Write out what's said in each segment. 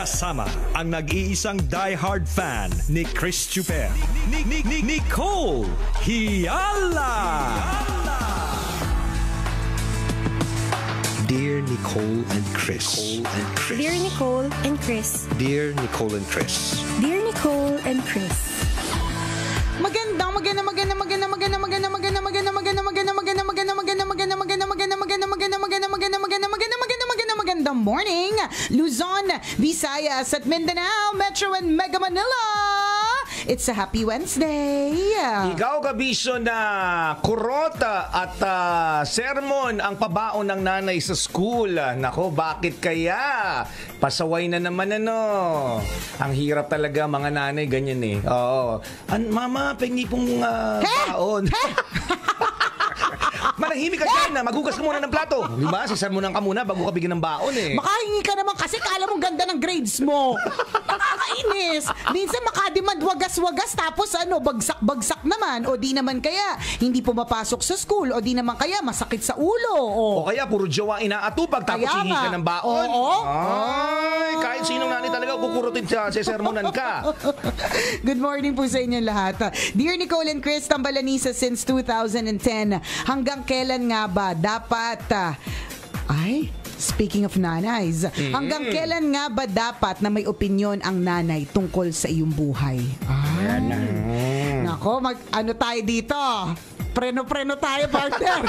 Kasama ang nag-iisang die-hard fan ni Chris Chuper, Nicole Hiala. Dear Nicole and Chris. Dear Nicole and Chris. Dear Nicole and Chris. Dear Nicole and Chris. Magandang morning, Luzon, Visayas at Mindanao, Metro and Mega Manila. It's a happy Wednesday. Ikaw, kabisyo, na kurota at sermon ang pabaon ng nanay sa school. Nako, bakit kaya? Pasaway na naman Ang hirap talaga mga nanay, ganyan eh. Oo. Mama, pengi pong baon. Manahimik ka dyan na magugas ka muna ng plato. Di ba? Sisermonan ka muna bago ka bigyan ng baon eh. Makahingi ka naman kasi kala mong ganda ng grades mo. Nakakainis. Minsan makademand wagas-wagas tapos bagsak-bagsak naman. O di naman kaya hindi pumapasok sa school. O di naman kaya masakit sa ulo. O kaya puro jowa inaatupag tapos hingi ka ng baon. Oo. Ay, kahit sinong nanay talaga kukurutin sa sermonan ka. Good morning po sa inyo lahat. Dear Nicole and Chris, Tambalanisa since 2010. Hanggang kailan nga ba dapat speaking of nanays, hanggang kailan nga ba dapat na may opinyon ang nanay tungkol sa iyong buhay? Nako, ano tayo dito? Preno-preno tayo, partner.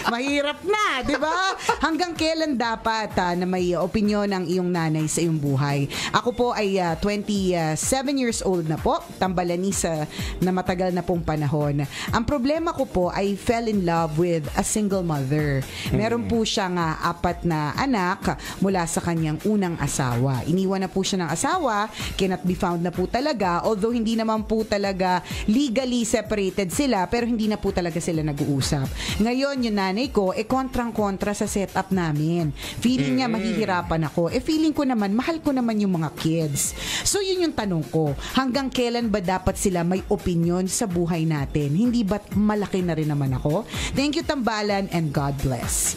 Mahirap na, di ba? Hanggang kailan dapat na may opinyon ang iyong nanay sa iyong buhay? Ako po ay 27 years old na po, Tambalanisa na matagal na pong panahon. Ang problema ko po ay fell in love with a single mother. Meron po siyang 4 na anak mula sa kanyang unang asawa. Iniwan na po siya ng asawa, cannot be found na po talaga, although hindi naman po talaga legally separated sila, pero hindi na po talaga sila nag-uusap. Ngayon, yung nanay ko, kontrang-kontra sa setup namin. Feeling niya, mahihirapan ako. Feeling ko naman, mahal ko naman yung mga kids. So, yun yung tanong ko. Hanggang kailan ba dapat sila may opinion sa buhay natin? Hindi ba't malaki na rin naman ako? Thank you, Tambalan, and God bless.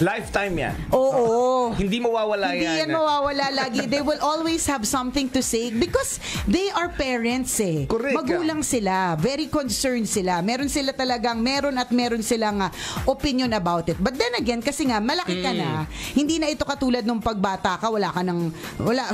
Lifetime yan. Oo. Hindi mawawala Hindi yan mawawala lagi. They will always have something to say because they are parents eh. Correct. Magulang sila. Very concerned sila. Meron silang opinion about it. But then again, kasi nga, malaki ka na. Hindi na ito katulad nung pagbata ka,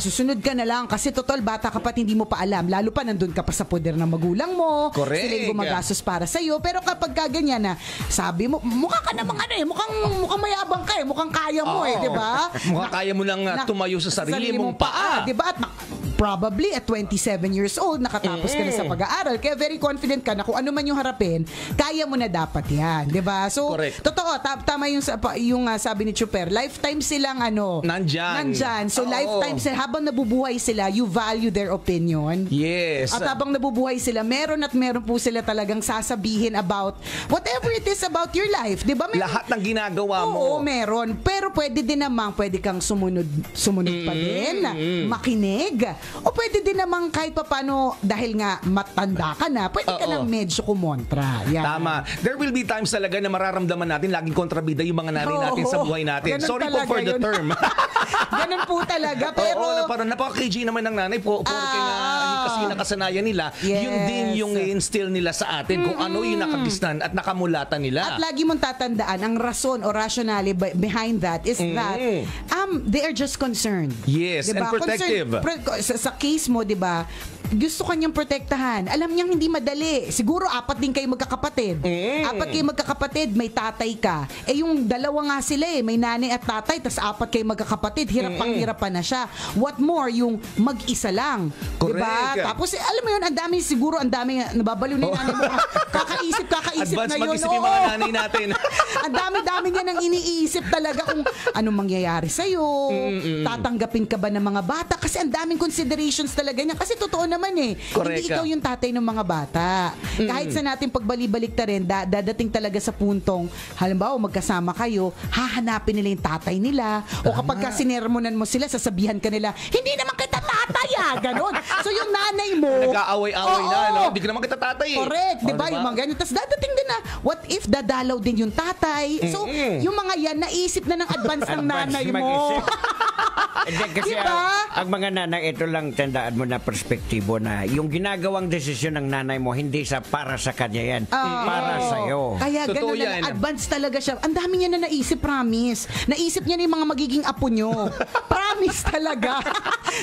susunod ka na lang. Kasi total, bata ka pa't hindi mo pa alam. Lalo pa, nandun ka pa sa poder ng magulang mo. Correct. Sila yung gumagastos para sa'yo. Pero kapag kaganyan na, sabi mo, mukha ka namang mukhang mayabang ka eh. Mukhang kaya mo di ba? Mukhang kaya mo lang tumayo sa sarili mong paa. Di ba? At probably at 27 years old, nakatapos ka na sa pag-aaral. Kaya very confident ka na kung ano man yung harapin, kaya mo na dapat yan. Diba? So, correct. Totoo, tama yung sabi ni Chuper, lifetime silang nandyan. So, lifetime sila, habang nabubuhay sila, you value their opinion. Yes. At habang nabubuhay sila, meron po sila talagang sasabihin about whatever it is about your life. Diba? Lahat ng ginagawa mo. Oo, meron. Pero pwede kang sumunod pa din, makinig. O pwede din naman kahit papano, dahil nga matanda ka na, pwede ka nang medyo kumontra. Yan. Tama. There will be times talaga na mararamdaman natin laging kontrabida yung mga nanay natin sa buhay natin. Ganun Sorry po for the term. Ganun po talaga. Pero parang napaka-KG naman ng nanay po. Porque nga, kasi nakasanayan nila, yun din yung i-instill nila sa atin kung ano yung nakagisnan at nakamulatan nila. At lagi mong tatandaan, ang rason o rationale behind that is that they are just concerned. Yes, diba? and protective. Sa case mo, di ba, gusto kanyang protektahan. Alam niyang hindi madali. Siguro 4 din kayo magkakapatid. 4 kayo magkakapatid, may tatay ka. Yung dalawa nga sila may nanay at tatay, tas 4 kayo magkakapatid, hirap pa na siya. What more, yung mag-isa lang. Correct. Diba? Tapos, alam mo yun, ang dami nababaliw na yung nanay mo. Kakaisip Advance na yun. mag-isip yung mga nanay natin. Ang dami niya nang iniisip talaga kung anong mangyayari sa'yo. Tatanggapin ka ba ng mga bata? Kasi ang daming considerations talaga niya. Kasi totoo naman Correct. Hindi ikaw yung tatay ng mga bata. Kahit sa natin pagbalik-balik ta rin, dadating talaga sa puntong, halimbawa magkasama kayo, hahanapin nila yung tatay nila. O kapag sinermonan mo sila, sasabihan ka nila, hindi naman kita tatay ganon. So yung nanay mo, nag-aaway-away na, no? Hindi ka naman kita tatay Correct, di ba? Yung mga ganyan. Tapos dadating din na, what if dadalaw din yung tatay? So, yung mga yan, naisip na ng advance ng nanay mo. Kasi Diba? ang mga nanay, ito lang tandaan mo na perspektibo na yung ginagawang desisyon ng nanay mo, hindi para sa kanya yan. Para sa'yo. Kaya Totoo gano'n yan. na advance talaga siya. Ang dami niya na naisip, promise. Naisip niya na yung mga magiging apo nyo. Promise talaga.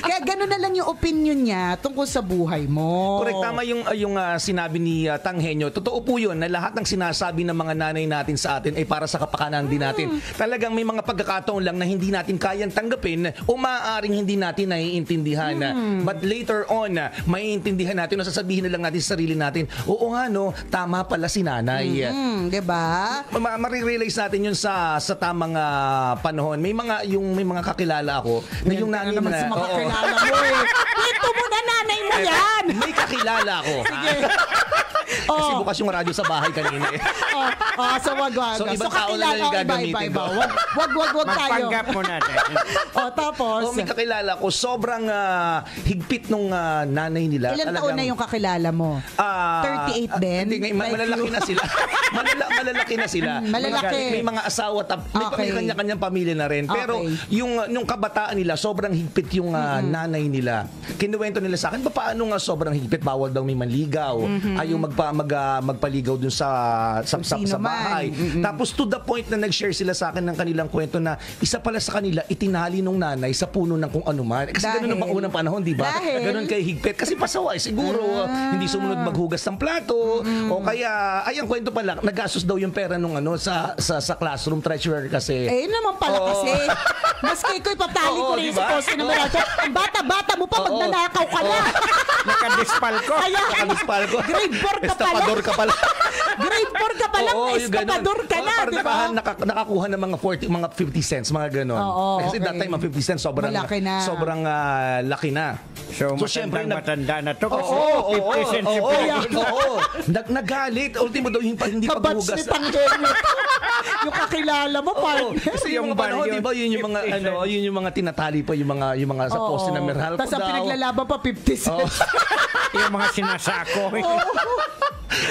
Kaya gano'n na lang yung opinion niya tungkol sa buhay mo. Correct, tama yung sinabi ni Tanghenyo. Totoo po yun na lahat ng sinasabi ng mga nanay natin sa atin ay para sa kapakanan din natin. Talagang may mga pagkakataon lang na hindi natin kayang tanggapin o maaaring hindi natin naiintindihan. But later on, maiintindihan natin o sasabihin na lang natin sa sarili natin, oo nga no, tama pala si nanay. Diba? Marirealize natin yun sa tamang panahon. May mga kakilala ako na yung nanay naman sa na... mga Oo. kakilala mo eh. Ito mo na nanay mo yan! May kakilala ako. Kasi bukas yung radyo sa bahay kanina eh. So wag. So, ibang tao na lang yung gagamitin ko. Wag tayo. Magpanggap mo natin. Tapos, May kakilala ko, sobrang higpit nung nanay nila. ilan taon na yung kakilala mo? 38 din? Hindi, malalaki na sila. Malalaki na sila. Malalaki. May mga asawa, may kanya-kanyang pamilya na rin. Pero yung kabataan nila, sobrang higpit yung nanay nila. Kinuwento nila sa akin, paano nga sobrang higpit? Bawal daw may manligaw. Ayaw magpaligaw dun sa bahay. Tapos to the point na nag-share sila sa akin ng kanilang kwento na isa pala sa kanila itinali nung nanay sa puno ng kung ano man. Kasi ganun ang unang panahon, di ba? Ganun kay higpit. Kasi pasaway, siguro hindi sumunod maghugas ng plato o kaya, ayang kwento pala, nagastos daw yung pera nung sa classroom treasurer kasi. Naman pala kasi. Maski ko ipatali ko rin diba? sa poste ng Marato. Ang bata-bata mo pa, magnanakaw ka na. Nakadispal ko. Nakadispal ko. Grade 4 ka pala. Estapador ka pala. Grade 4 ka pala, estapador ka na, di ba? Nakakuha ng mga 50 cents, mga ganon. Kasi that time, 50 cents, sobrang Malaki na. Sobrang laki na. So syempre, matanda na to kasi 50 cents yung nagalit. Ultimo daw yung hindi Kabats paghugas. ni Tanghenyo. Yung kakilala mo, partner. Kasi yung mga panahon, di ba, yun yung mga yun yung mga tinatali pa yung mga sa poste na Meralco daw. Tapos ang pinaglalaban pa 50 cents. yung mga sinasako.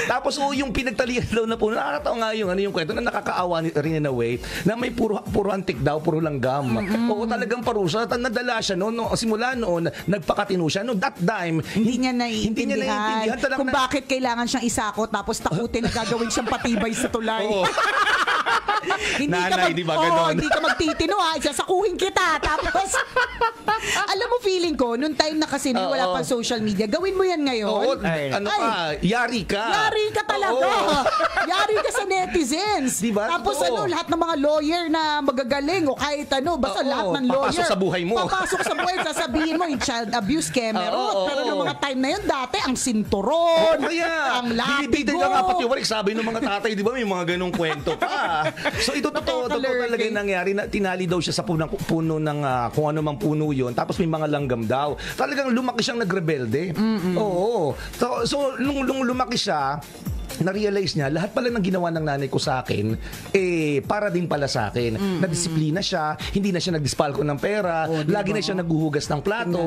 Tapos yung pinagtalian daw na po, nakakatawa nga yung kwento na nakakaawa rin in a way, na may puro antik daw, puro langgam. Oo, talagang parusa. Nadala siya noon, simula noon, nagpakatino siya. No, that time, Hindi niya naiintindihan kung bakit kailangan siyang isako tapos takutin na gagawin siyang patibay sa tulay. Oo. Nanay, di ba ganon? Hindi ka magtitino isasakuhin kita. Tapos, alam mo feeling ko, nung time na kasi wala pang social media, gawin mo yan ngayon. Oo, yari ka. Yari ka talaga. Yari ka sa netizens. Diba? Tapos lahat ng mga lawyer na magagaling o kahit basta lahat ng lawyer. Papasok sa buhay mo. Papasok sa buhay, sasabihin mo yung child abuse Kemerut. Pero nung mga time na yun, dati ang sinturon, ang latigo. Binibitin ka nga pati warik, sabi ng mga tatay, di ba, may mga ganong kwento pa. So ito totoo talaga yung nangyari na tinali daw siya sa puno ng kung ano mang puno yun. Tapos may mga langgam daw. Talagang lumaki siyang nagrebelde. Oo. So nung lumaki siya, na-realize niya, lahat pala ng ginawa ng nanay ko sa akin, para din pala sa akin. Nadisiplina siya, hindi na siya nagdispalko ng pera, lagi na siya naghuhugas ng plato.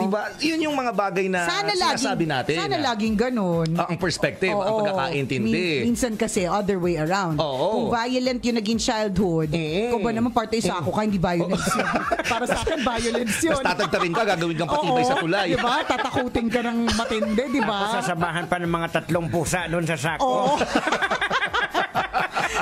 Diba? Yun yung mga bagay na sinasabi natin. Sana laging ganun. Ang perspective, ang pagkakaintindi. Minsan kasi, other way around. Kung violent yung naging childhood, kung ba naman parte sa ako ka, hindi violence yun. Para sa akin, violence yun. Tapos tatagtarin ka, gagawin kang patibay sa tulay. Diba? Tatakutin ka ng matindi, diba? Sasamahan pa ng mga 3 pusa doon sa sako. Oo.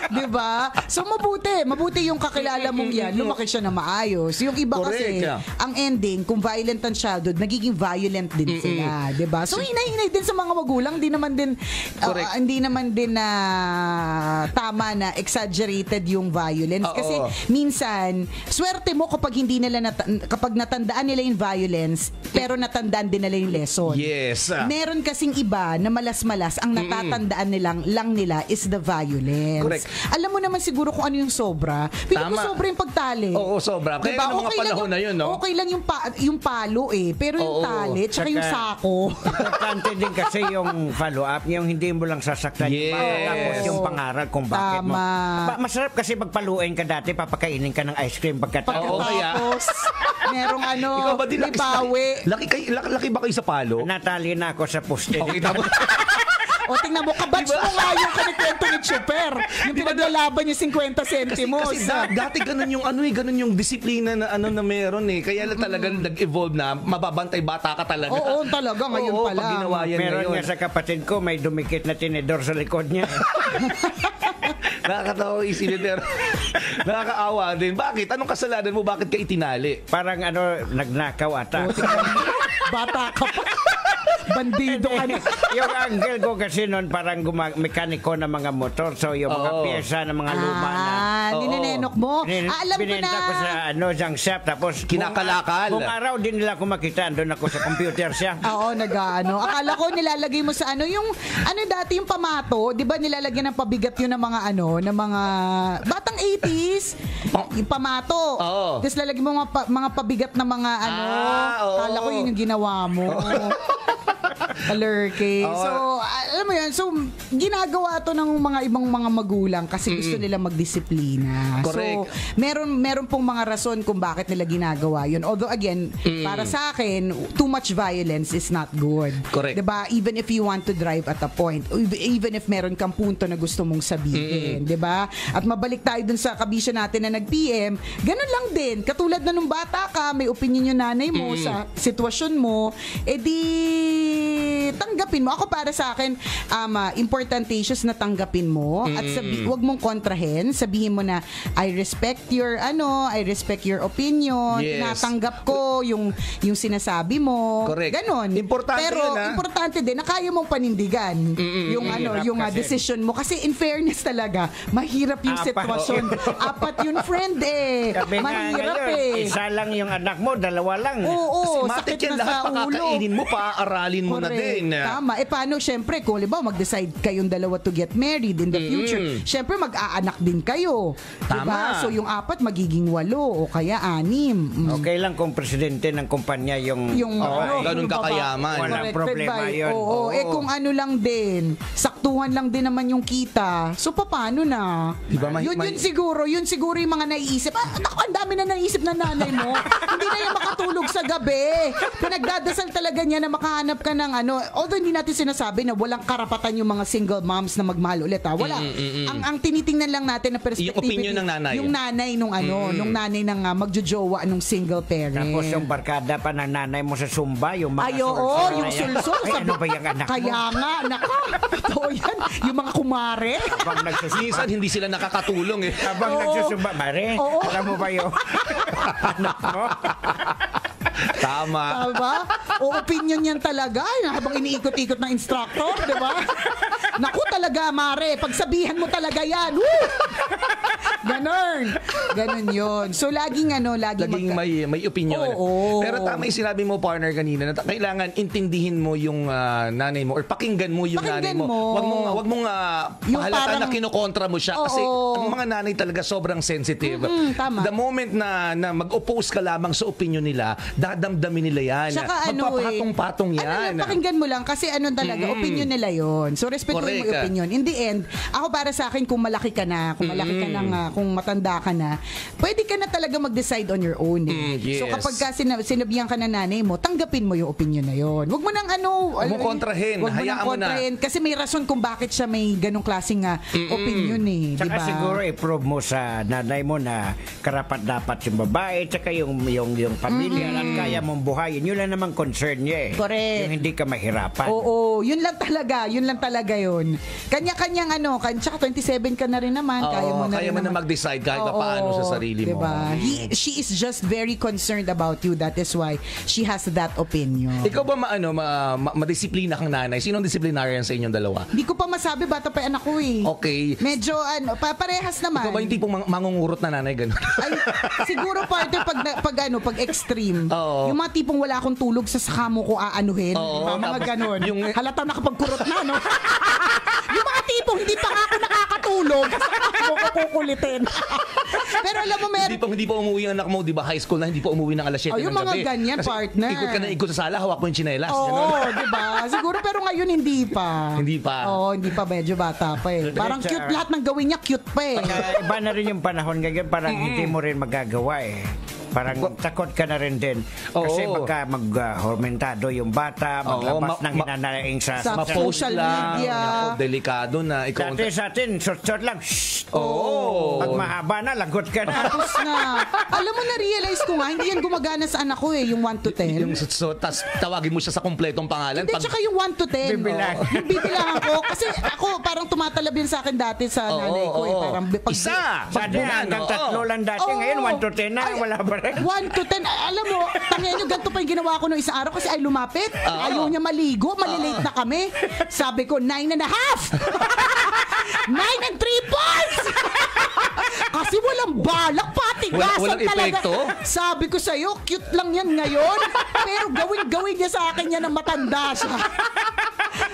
Diba? So mabuti yung kakilala mong yan, lumaki siya na maayos. Yung iba kasi, ang ending, kung violent ang childhood, nagiging violent din sila. Diba? So hinay-hinay din sa mga magulang, hindi naman din na tama na exaggerated yung violence. Kasi minsan, swerte mo kapag kapag natandaan nila yung violence, pero natandaan din nila yung lesson. Yes. Meron kasing iba na malas-malas, ang natatandaan lang nila is the violence. Correct. Alam mo naman siguro kung ano yung sobra. Piling ko sobra yung pagtali. Oo, sobra. Kaya diba? Ng mga panahon na yun, no? Okay lang yung palo pero yung tali, tsaka yung sako. Importante din kasi yung follow-up, yung hindi mo lang sasaktan yung bata, tapos yung pangaral kung bakit mo. Masarap kasi magpaluin ka dati, papakainin ka ng ice cream pagkatapos. Merong may bawi. Laki ba kayo sa palo? Natali na ako sa poste. Okay, tapos O tingnan mo, kabatch mo nga yung kanikwento ni Chuper. Yung pinaglalaban yung 50 centimos. Kasi dati ganun yung ganun yung disiplina na na meron eh. Kaya talagang nag-evolve na mababantay bata ka talaga. Oo, talaga ngayon Oo, pala. pag ginawa yan Meron ngayon. nga sa kapatid ko, may dumikit na tinidor sa likod niya. Nakakatawa isipin pero nakakaawa din. Bakit? Anong kasalanan mo? Bakit ka itinali? Parang nagnakaw ata. Bata ka pa. Bandido ka na. Yung uncle ko kasi noon parang mekaniko ng mga motor. So yung mga pyesa ng mga luma na. Nininenok mo. Alam ko na. Binenta ko sa junk shop. Tapos Kinakalakal. Kung araw din nila ako makita, doon ako sa computer siya. Oo, Akala ko nilalagay mo sa yung dati yung pamato, 'di ba nilalagyan ng pabigat yun ng mga ng mga batang 80s. Yung pamato. Tapos lalagyan mo mga pabigat na mga Akala ko yun yung ginawa mo. Alerke. So, alam mo yan. So, ginagawa to ng mga ibang mga magulang kasi gusto nila magdisiplina. Correct. So, meron pong mga rason kung bakit nila ginagawa yun. Although, again, para sa akin, too much violence is not good. Correct. Diba? Even if you want to drive at a point, even if meron kang punto na gusto mong sabihin. Diba? At mabalik tayo dun sa kabisya natin na nag-PM, ganun lang din. Katulad na nung bata ka, may opinion yung nanay mo sa sitwasyon mo, tanggapin mo. Ako para sa akin, importantatious na tanggapin mo at wag mong kontrahin. Sabihin mo na, I respect your opinion. Yes. Tinatanggap ko yung sinasabi mo. Correct. Ganon. Importante pero yun, importante din na kaya mong panindigan yung decision mo. Kasi in fairness talaga, mahirap yung sitwasyon. Apat yun, friend mahirap Isa lang yung anak mo, dalawa lang. Oo, Matik sakit yan na lahat, sa ulo. pakakainin mo, paaralin mo na din. Tama. Paano, syempre, kung mag-decide kayong dalawa to get married in the future, syempre, mag-aanak din kayo. Tama. Diba? So, yung 4 magiging 8 o kaya 6. Okay lang kung presidente ng kumpanya yung ganun kakayaman. Walang problema yun. Oo. Kung lang din, saktuhan lang din naman yung kita. So, paano na? Diba, yun siguro yung mga naiisip. Ang dami na naiisip na nanay mo. Hindi na yan makatulog sa gabi. Pinagdadasal talaga niya na makahanap ka ng although hindi natin sinasabi na walang karapatan yung mga single moms na magmahal ulit. Wala. Ang tinitingnan lang natin na perspective. Yung opinion ng nanay. Yung nanay nung nanay ng magjojowa nung single parent. Tapos yung barkada pa ng nanay mo sa Zumba, yung mga yung sulsol. Ano ba yung anak mo? Kaya nga, totoo yan. Yung mga kumare. Habang Minsan hindi sila nakakatulong eh. Habang nagsusumba, Mare, alam mo ba yung anak mo? Tama. O opinion yan talaga. Habang iniikot-ikot ng instructor, di ba? Naku talaga, Mare. Pagsabihan mo talaga yan. Woo! Ganon yun. So, laging may opinion. Oo. Pero tama yung sinabi mo, partner, kanina, na kailangan intindihin mo yung nanay mo or pakinggan mo yung nanay mo. Wag mong pahalata na kinokontra mo siya. Kasi ang mga nanay talaga sobrang sensitive. Tama. The moment na mag-oppose ka lamang sa opinion nila, dadamdamin nila yan. Tsaka magpapatong-patong yan. Pakinggan mo lang kasi talaga, opinion nila yon. So, respetuhin mo yung opinion. In the end, ako para sa akin, kung malaki ka na, kung matanda ka na, pwede ka na talaga mag-decide on your own. Yes. So, kapag sinabihan ka na nanay mo, tanggapin mo yung opinion na yon. Huwag mo nang Huwag mo kontrahin. Huwag mo Hayaan nang mo na. kontrahin. Kasi may rason kung bakit siya may ganong klaseng opinion Tsaka diba? siguro i-prove mo sa nanay mo na karapat-dapat yung babae tsaka yung pamilya at kaya mong buhayin. Yun lang naman concern niya eh. Correct. Yung hindi ka mahirapan. Oo, yun lang talaga yun. Kanya-kanyang tsaka 27 ka na rin naman. Kaya mo na mag-decide kahit paano sa sarili mo. Diba? She is just very concerned about you. That is why she has that opinion. Ikaw ba madisiplina kang nanay? Sinong disciplinarian sa inyong dalawa? Hindi ko pa masabi, bata pa anak ko eh. Okay. Medyo parehas naman. Ikaw ba yung tipong mangungurot na nanay ganun? Ay, siguro partner pag extreme. Oo. Yung mga tipong wala akong tulog sa saka mo ko aanuhin. Mga ganun. Halata nakapagkurot na, no? Yung mga tipong hindi pa nga ako nakakatulog kasi ako kukulitin. Pero alam mo, hindi pa umuwi ang anak mo, di ba? High school na hindi pa umuwi ng alas 7 ng gabi. yung mga ganyan, kasi partner. Ikot ka na ikot sa sala, hawak mo yung tsinelas. Oo, di ba? Siguro pero ngayon hindi pa. Hindi pa. Oo, hindi pa, medyo bata pa eh. Parang cute, lahat ng gawin niya cute pa eh. Iba na rin yung panahon ngayon, parang hindi mo rin magagawa eh. Parang takot ka na rin din. Kasi baka mag-hormentado yung bata, maglabas ng hinanaing sa social media. Delikado na. Dati sa atin, short lang. Pag mahaba na, lagot ka na. Tapos na. Alam mo, na-realize ko nga, hindi yan gumagana sa anak ko yung 1 to 10. Yung tas tawagin mo siya sa kumpletong pangalan. Hindi, tsaka yung 1 to 10. Yung bibilangan ko. Kasi ako, parang tumatalab yun sa akin dati sa nanay ko. Parang isa! Dati hanggang 3 lang dati. Ngayon, 1 to 10 na. Wala pa rin. 1 to 10. Alam mo, tangin nyo, ganito pa yung ginawa ko nung isang araw kasi ay lumapit. Ayaw niya maligo. Malilate na kami. Sabi ko, 9 and a half! 9 and 3 points! Kasi walang balak, patigasan walang talaga. epekto? Sabi ko sa'yo, cute lang yan ngayon. Pero gawin niya sa akin yan ng matanda siya.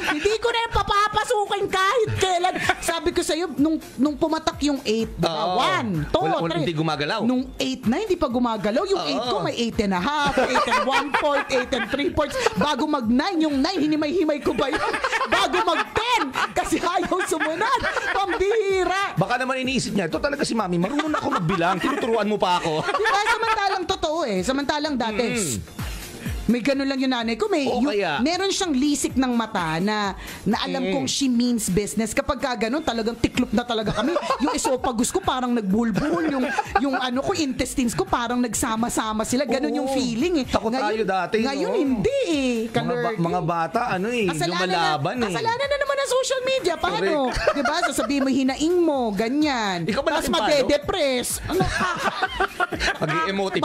Hindi ko na yung papapasukin kahit kailan. Sabi ko sa'yo, nung pumatak yung 8, 1, 2, 3. Hindi gumagalaw. Nung 8 na, hindi pa gumagalaw. Yung 8 ko, may 8 and a half, 8 and 1 point, 8 and 3 points. Bago mag-9, yung 9, hinimay-himay ko ba yun? Bago mag-10, kasi ayaw sumunod. Pambihira. Baka naman iniisip niya, ito talaga si Mami, marunong ako magbilang, tinuturuan mo pa ako. Diba? Samantalang totoo Samantalang dati, may ganun lang yung nanay ko. Meron siyang lisik ng mata na alam kong she means business. Kapag ka ganun, talagang tiklop na talaga kami. Yung esophagus ko parang nagbulbul. Yung ano ko, intestines ko parang nagsama-sama sila. Ganun yung feeling Takot tayo dati. Ngayon hindi Mga bata, lumalaban Kasalanan na naman ng social media. Paano? Diba? Sasabihin mo, hinaing mo, ganyan. Ikaw ba tapos mag-depress. Mag-emote,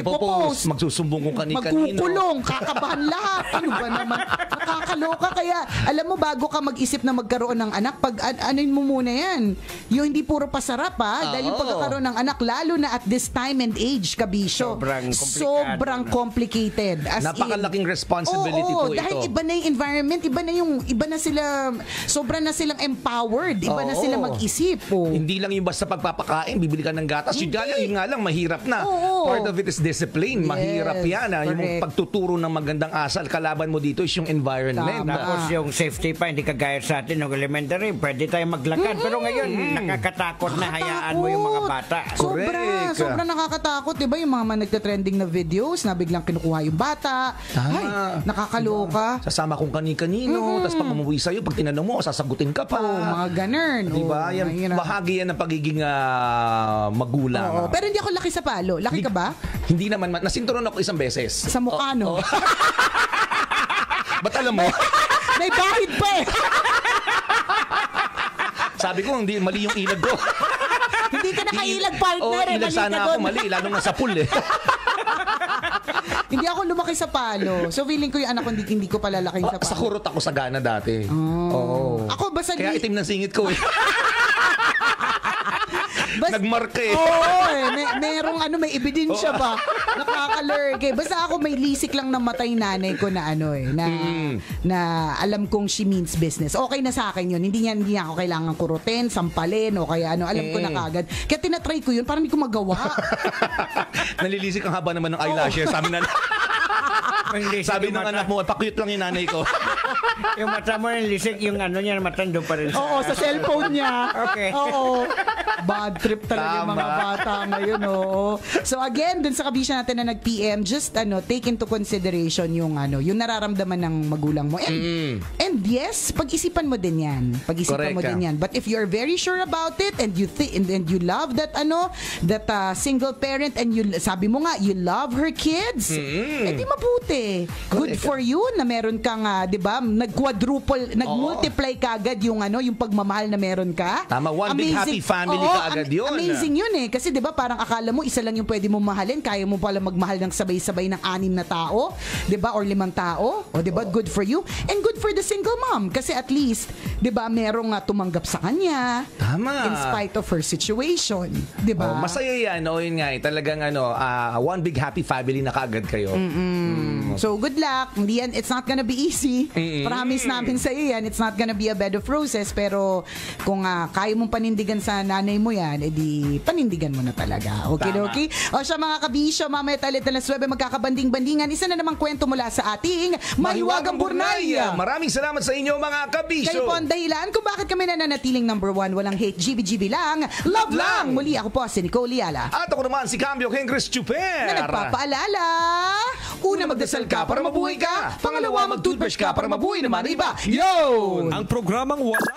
ipopost. Magsusumbong kung kanika. Kukulong, kakabahan lahat. Ano ba naman? Nakakaloka. Kaya, alam mo, bago ka mag-isip na magkaroon ng anak, anuin mo muna yan. Yung hindi puro pasarap, dahil yung pagkakaroon ng anak, lalo na at this time and age, kabisyo. Sobrang complicated. Napakalaking responsibility po ito. Dahil iba na yung environment, iba na sila, sobra na silang empowered. Iba na sila mag-isip. Hindi lang yung basta pagpapakain, bibili ka ng gatas. Yun nga lang, mahirap na. Part of it is discipline. Mahirap yan. Yung pagtuturo ng magandang asal, kalaban mo dito is yung environment. Tapos yung safety pa, hindi kagaya sa atin ng elementary, pwede tayo maglakad. Pero ngayon, nakakatakot na hayaan mo yung mga bata. Sobra nakakatakot. Diba yung mga nagtatrending na videos na biglang kinukuha yung bata. Ay, nakakaloka. Sasama kung kani-kanino, tapos pag umuwi sa'yo, pag tinanong mo, sasagutin ka pa. Mga ganun. Diba? Bahagi yan ng pagiging magulang. Pero hindi ako laki sa palo. Laki ka ba? Hindi naman. Nasinturon ako isang beses. Sa mukha, no? Ba't alam mo? May bahid pa eh. Sabi ko, hindi, mali yung ilag ko. Hindi ka nakailag, partner. Ilag sana ako, mali. Lalo na sa pool eh. Hindi ako lumaki sa palo. So feeling ko yung anak ko hindi ko pala laki sa palo. Sa kurot ako sagana dati. Ako basta kaya itim ng singit ko eh. Nagmarka eh. Merong may ebidensya ba? Nakakalurk. Basta ako may lisik lang ng matay nanay ko na na alam kong she means business. Okay na sa akin yun. Hindi niya ako kailangan kurutin, sampalin o kaya alam ko na kagad. Kaya tinatry ko yun, parang hindi ko magawa. Nalilisik ang haba naman ng eyelashes. Sabi ng anak mo, pa-cute lang yung nanay ko. Yung mata mo yung lisik, yung niya matando pa rin. Sa cellphone niya. Okay. Bad trip talaga yung mga bata ngayon. So again, dun sa kabisya natin na nag-PM, just take into consideration yung nararamdaman ng magulang mo. And yes, pag-isipan mo din yan. But if you're very sure about it and you you love that single parent and sabi mo nga, you love her kids, edi mabuti. Good for you na meron kang, 'di ba, nag-multiply kaagad yung pagmamahal na meron ka. Tama, one big happy family kaagad yun. Amazing yun eh. Kasi 'di ba, parang akala mo isa lang yung pwede mo mahalin, kaya mo pala magmahal ng sabay-sabay ng 6 na tao, 'di ba, or 5 tao. O 'di ba, good for you. And good for the single mom kasi at least, 'di ba, merong tumanggap sa kanya. Tama. In spite of her situation, 'di ba? Masaya yan, yun nga, talagang one big happy family na kaagad kayo. So good luck. It's not gonna be easy. Promise namin sa iyo yan. It's not gonna be a bed of roses. Pero kung kaya mong panindigan sa nanay mo mo yan, edi panindigan mo na talaga. Okay. O siya mga kabisyo, mamaya talit na las 9 magkakabanding-bandingan. Isa na namang kwento mula sa ating Mahiwagang Burnaya. Maraming salamat sa inyo mga kabisyo. Kayo po ang dahilan kung bakit kami nananatiling number 1. Walang hate, GB lang. Love lang! Muli ako po si Nicole Liala. At ako naman si Cambio King Chris Chuper. Na nagpapaalala, una magdasal ka para mabuhay ka. Pangalawa, mag-toothbrush ka para mabuhay naman iba. Yun! Ang programang wala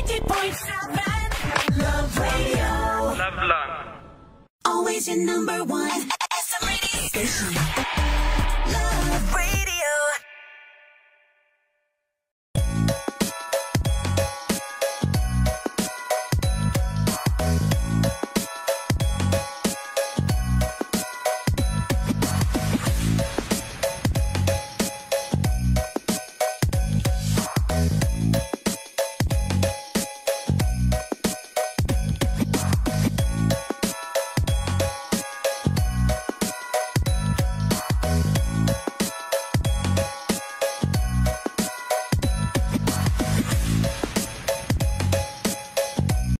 90.7 Love Radio. Love lang. Always your number one. SM radio station.